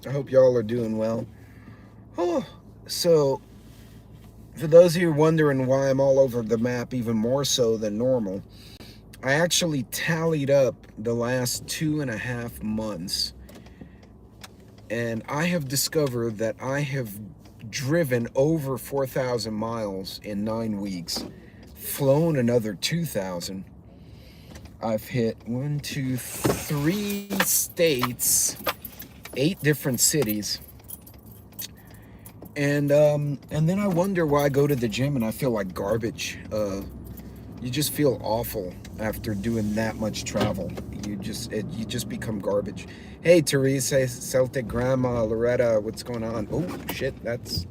I hope y'all are doing well. Oh, so for those of you wondering why I'm all over the map even more so than normal, I actually tallied up the last 2.5 months, and I have discovered that I have driven over 4,000 miles in 9 weeks, flown another 2,000. I've hit 3 states, 8 different cities. And then I wonder why I go to the gym and I feel like garbage. You just feel awful after doing that much travel. You just become garbage. Hey, Teresa, Celtic Grandma, Loretta, what's going on? Oh shit, that's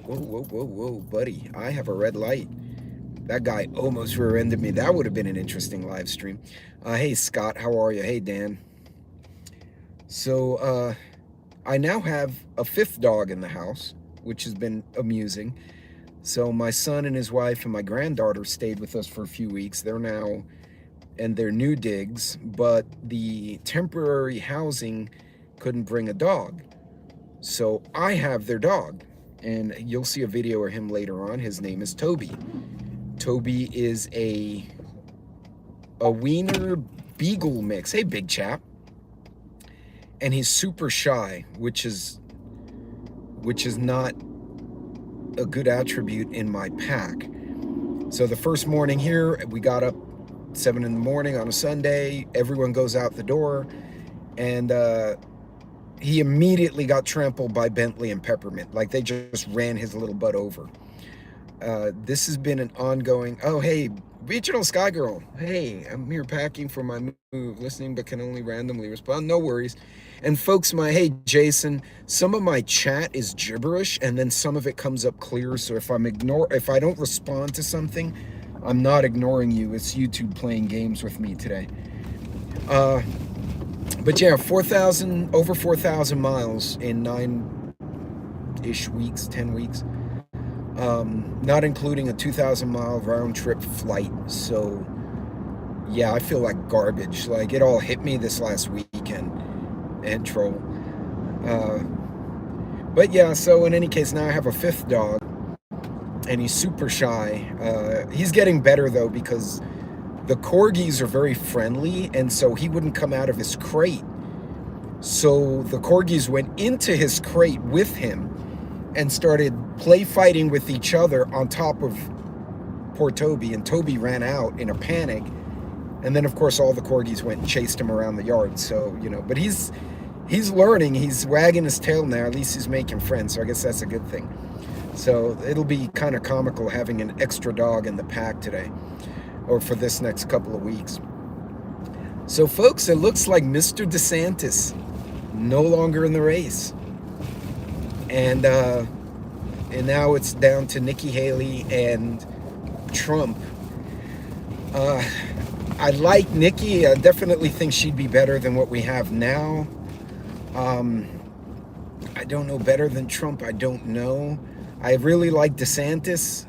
whoa, buddy. I have a red light. That guy almost rear-ended me. That would have been an interesting live stream. Hey Scott, how are you? Hey Dan. So I now have a fifth dog in the house, which has been amusing. So my son and his wife and my granddaughter stayed with us for a few weeks. They're now in their new digs, but the temporary housing couldn't bring a dog. So I have their dog, and you'll see a video of him later on. His name is Toby. Toby is a wiener beagle mix. Hey, big chap. And he's super shy, which is not a good attribute in my pack. So the first morning here, we got up 7 in the morning on a Sunday. Everyone goes out the door, and he immediately got trampled by Bentley and Peppermint. Like they just ran his little butt over. This has been an ongoing. Oh, hey, Regional Sky Girl. Hey, I'm here packing for my move, listening but can only randomly respond. No worries. And folks, hey, Jason, some of my chat is gibberish, and then some of it comes up clear. So if I don't respond to something, I'm not ignoring you. It's YouTube playing games with me today. But yeah, over 4,000 miles in 9-ish weeks, 10 weeks. Not including a 2,000 mile round trip flight. So yeah, I feel like garbage. Like it all hit me this last weekend and troll. But yeah, so in any case, now I have a fifth dog, and he's super shy. He's getting better though, because the corgis are very friendly, and so he wouldn't come out of his crate. So the corgis went into his crate with him and started play fighting with each other on top of poor Toby, and Toby ran out in a panic. And then of course all the corgis went and chased him around the yard. So, but he's learning, he's wagging his tail now, at least he's making friends, so I guess that's a good thing. So it'll be kind of comical having an extra dog in the pack today, or for this next couple of weeks. So folks, it looks like Mr. DeSantis no longer in the race. And now it's down to Nikki Haley and Trump. I like Nikki. I definitely think she'd be better than what we have now. I don't know, better than Trump, I don't know. I really like DeSantis,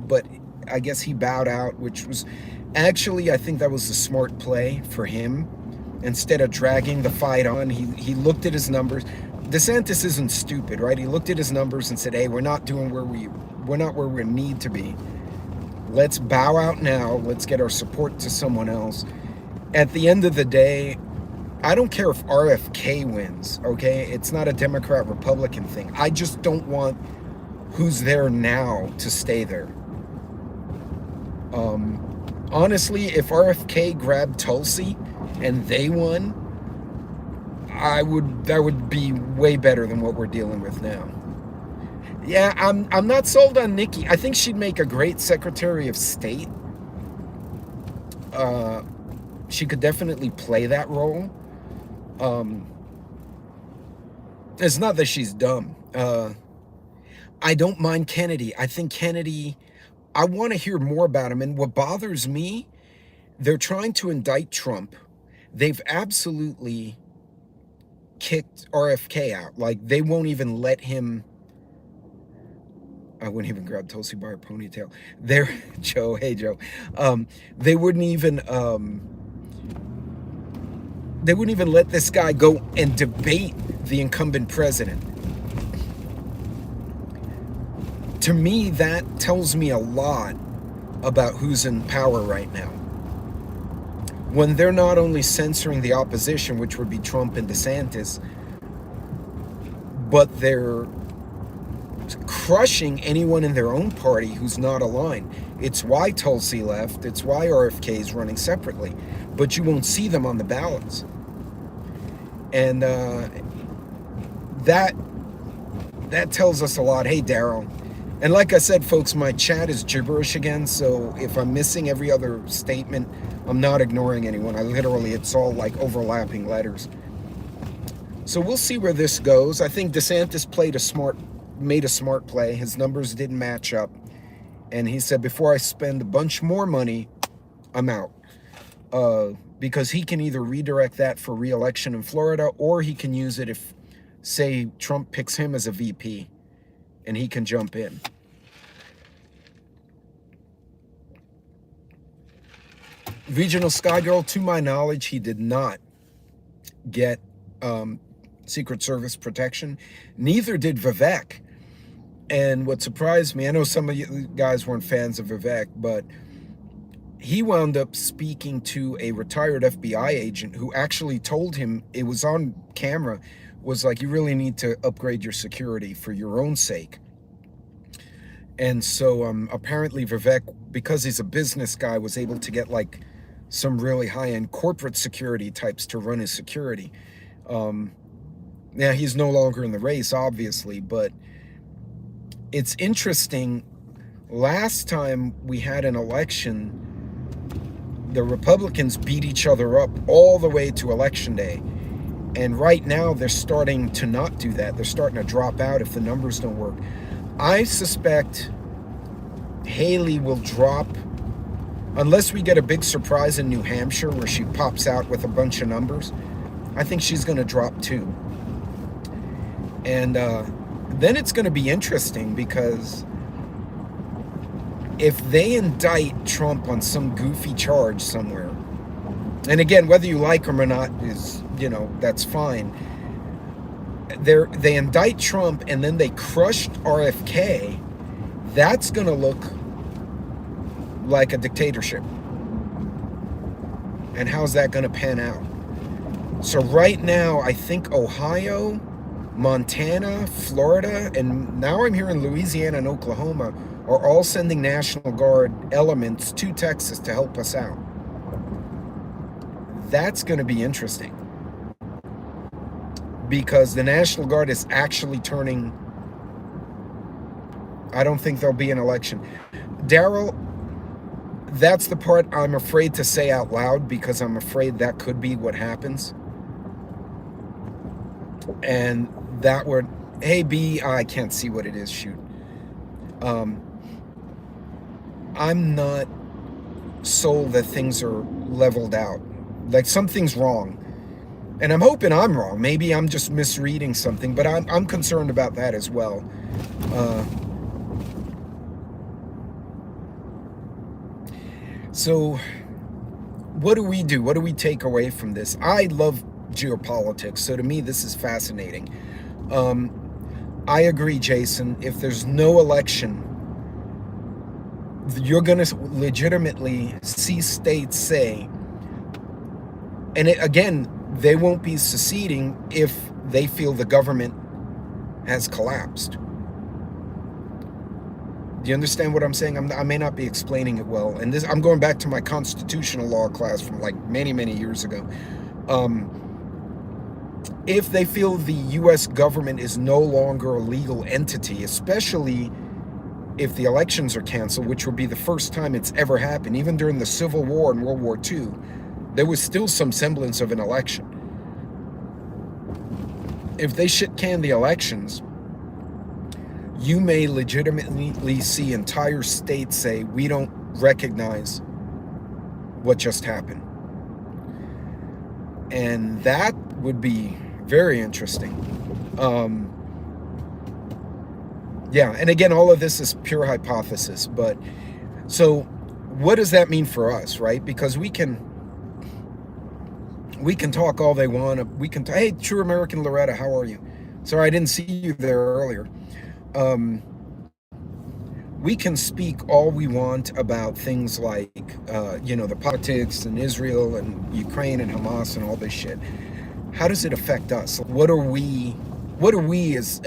but I guess he bowed out, which was actually, I think that was a smart play for him. Instead of dragging the fight on, he looked at his numbers. DeSantis isn't stupid, right? He looked at his numbers and said, hey, we're not where we need to be. Let's bow out now. Let's get our support to someone else. At the end of the day, I don't care if RFK wins, okay? It's not a Democrat-Republican thing. I just don't want who's there now to stay there. Honestly, if RFK grabbed Tulsi and they won, that would be way better than what we're dealing with now. Yeah, I'm not sold on Nikki. I think she'd make a great Secretary of State. She could definitely play that role. It's not that she's dumb. I don't mind Kennedy. I think Kennedy, I want to hear more about him. And what bothers me, they're trying to indict Trump. They've absolutely kicked RFK out. Like, they won't even let him. I wouldn't even grab Tulsi by her ponytail. Joe, hey Joe. They wouldn't even They wouldn't even let this guy go and debate the incumbent president. To me, that tells me a lot about who's in power right now. When they're not only censoring the opposition, which would be Trump and DeSantis, but they're crushing anyone in their own party who's not aligned. It's why Tulsi left. It's why RFK is running separately. But you won't see them on the ballots. And that tells us a lot. Hey, Daryl. And like I said, folks, my chat is gibberish again. So if I'm missing every other statement, I'm not ignoring anyone. It's all like overlapping letters. So we'll see where this goes. I think DeSantis made a smart play. His numbers didn't match up. And he said, before I spend a bunch more money, I'm out. Because he can either redirect that for re-election in Florida, or he can use it if, say, Trump picks him as a VP, and he can jump in. Regional Sky Girl, to my knowledge, he did not get Secret Service protection. Neither did Vivek. And what surprised me, I know some of you guys weren't fans of Vivek, but he wound up speaking to a retired FBI agent who actually told him, it was on camera, was like, you really need to upgrade your security for your own sake. And so apparently Vivek, because he's a business guy, was able to get like some really high-end corporate security types to run his security. Now, he's no longer in the race, obviously, but it's interesting. Last time we had an election, the Republicans beat each other up all the way to Election Day. And right now, they're starting to not do that. They're starting to drop out if the numbers don't work. I suspect Haley will drop, unless we get a big surprise in New Hampshire where she pops out with a bunch of numbers. I think she's going to drop too. And then it's going to be interesting, because if they indict Trump on some goofy charge somewhere, and again, whether you like him or not is, that's fine. They indict Trump and then they crushed RFK. That's going to look like a dictatorship. And how's that going to pan out? So right now, I think Ohio, Montana, Florida, and now I'm hearing Louisiana and Oklahoma are all sending National Guard elements to Texas to help us out. That's going to be interesting, because the National Guard is actually turning. I don't think there'll be an election. Daryl, that's the part I'm afraid to say out loud, because I'm afraid that could be what happens. And that would, hey B, I can't see what it is, shoot. I'm not sold that things are leveled out. Like, something's wrong. And I'm hoping I'm wrong. Maybe I'm just misreading something, but I'm concerned about that as well. So what do we do? What do we take away from this? I love geopolitics, so to me this is fascinating. I agree, Jason. If there's no election, you're going to legitimately see states say, and again, they won't be seceding if they feel the government has collapsed. Do you understand what I'm saying? I may not be explaining it well. And this, I'm going back to my constitutional law class from like many, many years ago. If they feel the U.S. government is no longer a legal entity, especially if the elections are canceled, which would be the first time it's ever happened. Even during the Civil War and World War II, there was still some semblance of an election. If they shit-can the elections, you may legitimately see entire states say, we don't recognize what just happened. And that would be very interesting. Yeah, and again, all of this is pure hypothesis, but so what does that mean for us, right? Because we can We can talk all they want. We can. Hey, True American Loretta, how are you? Sorry, I didn't see you there earlier. Um, we can speak all we want about things like, the politics and Israel and Ukraine and Hamas and all this shit. How does it affect us? What are we? What are we as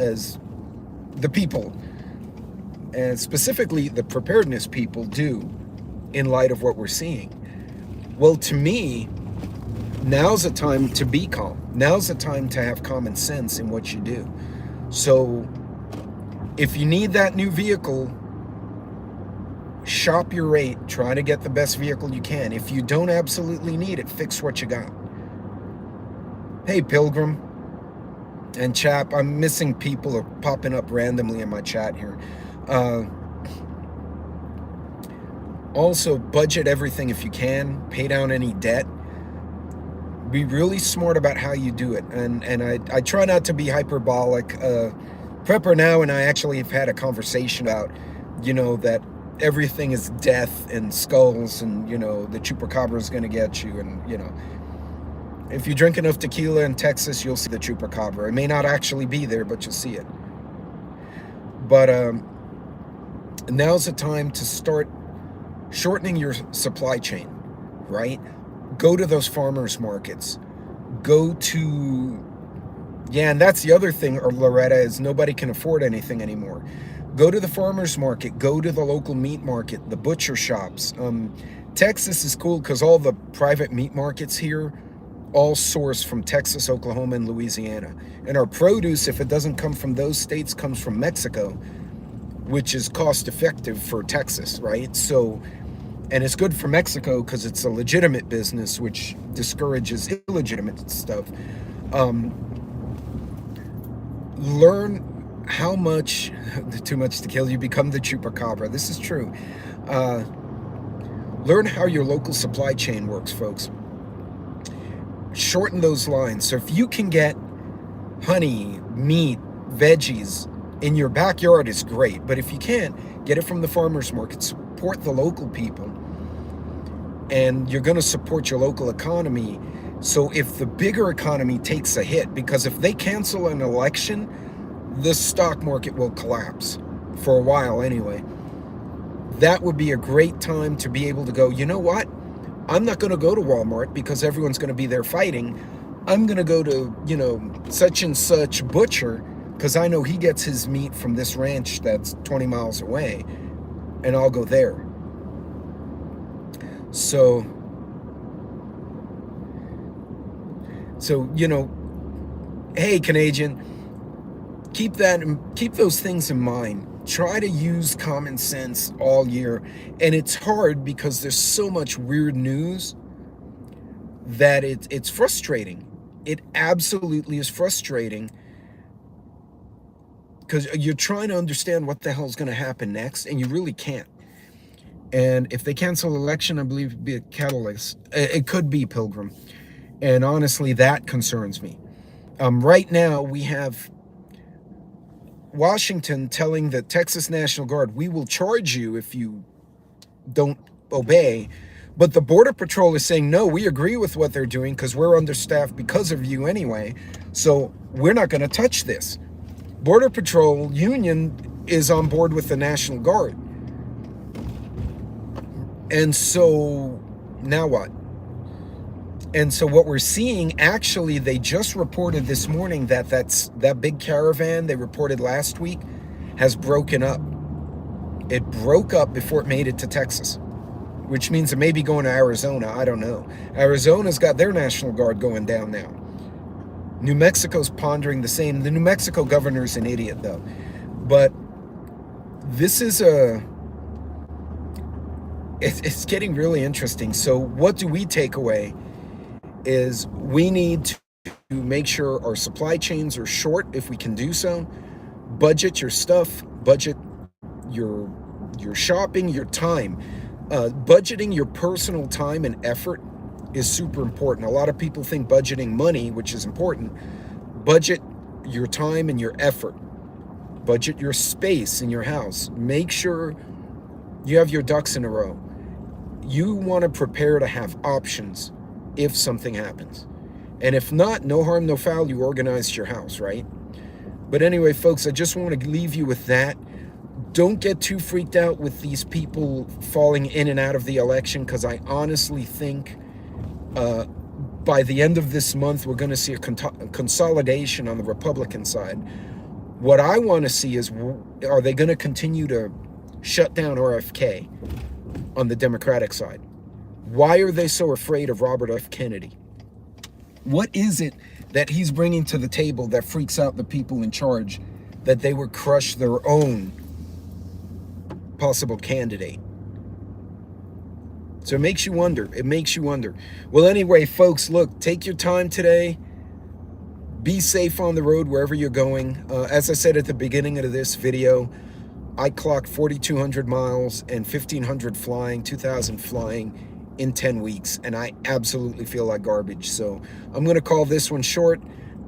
the people, and specifically the preparedness people, do in light of what we're seeing? Well, to me, now's the time to be calm. Now's the time to have common sense in what you do. So if you need that new vehicle, shop your rate. Try to get the best vehicle you can. If you don't absolutely need it, fix what you got. Hey, Pilgrim and Chap, I'm missing people are popping up randomly in my chat here. Also, budget everything if you can. Pay down any debt. Be really smart about how you do it. And I try not to be hyperbolic. Prepper Now and I actually have had a conversation about, that everything is death and skulls and, the chupacabra is going to get you. And, if you drink enough tequila in Texas, you'll see the chupacabra. It may not actually be there, but you'll see it. But now's the time to start shortening your supply chain, right? Go to those farmers markets. Go to, and that's the other thing, Loretta, is nobody can afford anything anymore. Go to the farmers market. Go to the local meat market, the butcher shops. Texas is cool because all the private meat markets here all source from Texas, Oklahoma, and Louisiana. And our produce, if it doesn't come from those states, comes from Mexico, which is cost effective for Texas, right? So, and it's good for Mexico because it's a legitimate business, which discourages illegitimate stuff. Learn how much, too much to kill you, become the chupacabra. This is true. Learn how your local supply chain works, folks. Shorten those lines. So if you can get honey, meat, veggies in your backyard, is great. But if you can't, get it from the farmers market. Support the local people. And you're going to support your local economy. So if the bigger economy takes a hit, because if they cancel an election, the stock market will collapse for a while anyway. That would be a great time to be able to go, you know what? I'm not going to go to Walmart because everyone's going to be there fighting. I'm going to go to, such and such butcher because I know he gets his meat from this ranch that's 20 miles away, and I'll go there. So, hey, Canadian, keep those things in mind. Try to use common sense all year. And it's hard because there's so much weird news that it's frustrating. It absolutely is frustrating because you're trying to understand what the hell is going to happen next, and you really can't. And if they cancel election, I believe it'd be a catalyst. It could be, Pilgrim. And honestly, that concerns me. Right now, we have Washington telling the Texas National Guard, we will charge you if you don't obey. But the Border Patrol is saying, no, we agree with what they're doing because we're understaffed because of you anyway. So we're not going to touch this. Border Patrol Union is on board with the National Guard. And so now what? And so what we're seeing, actually, they just reported this morning that that big caravan they reported last week has broken up. It broke up before it made it to Texas, which means it may be going to Arizona. I don't know. Arizona's got their National Guard going down now. New Mexico's pondering the same. The New Mexico governor's an idiot, though. But this is it's getting really interesting. So what do we take away is we need to make sure our supply chains are short if we can do so. Budget your stuff, budget your shopping, your time. Budgeting your personal time and effort is super important. A lot of people think budgeting money, which is important. Budget your time and your effort. Budget your space in your house. Make sure you have your ducks in a row. You want to prepare to have options if something happens. And if not, no harm, no foul, you organized your house, right? But anyway, folks, I just want to leave you with that. Don't get too freaked out with these people falling in and out of the election, because I honestly think by the end of this month, we're going to see a consolidation on the Republican side. What I want to see is, are they going to continue to shut down RFK on the Democratic side? Why are they so afraid of Robert F. Kennedy? What is it that he's bringing to the table that freaks out the people in charge, that they would crush their own possible candidate? So it makes you wonder. It makes you wonder. Well, anyway, folks, look, take your time today. Be safe on the road wherever you're going. As I said at the beginning of this video, I clocked 4,200 miles and 1,500 flying, 2,000 flying in 10 weeks, and I absolutely feel like garbage. So I'm going to call this one short,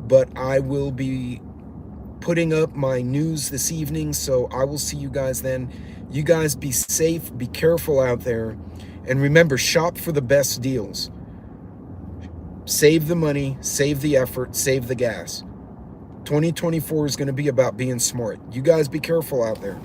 but I will be putting up my news this evening, so I will see you guys then. You guys be safe, be careful out there, and remember, shop for the best deals. Save the money, save the effort, save the gas. 2024 is going to be about being smart. You guys be careful out there.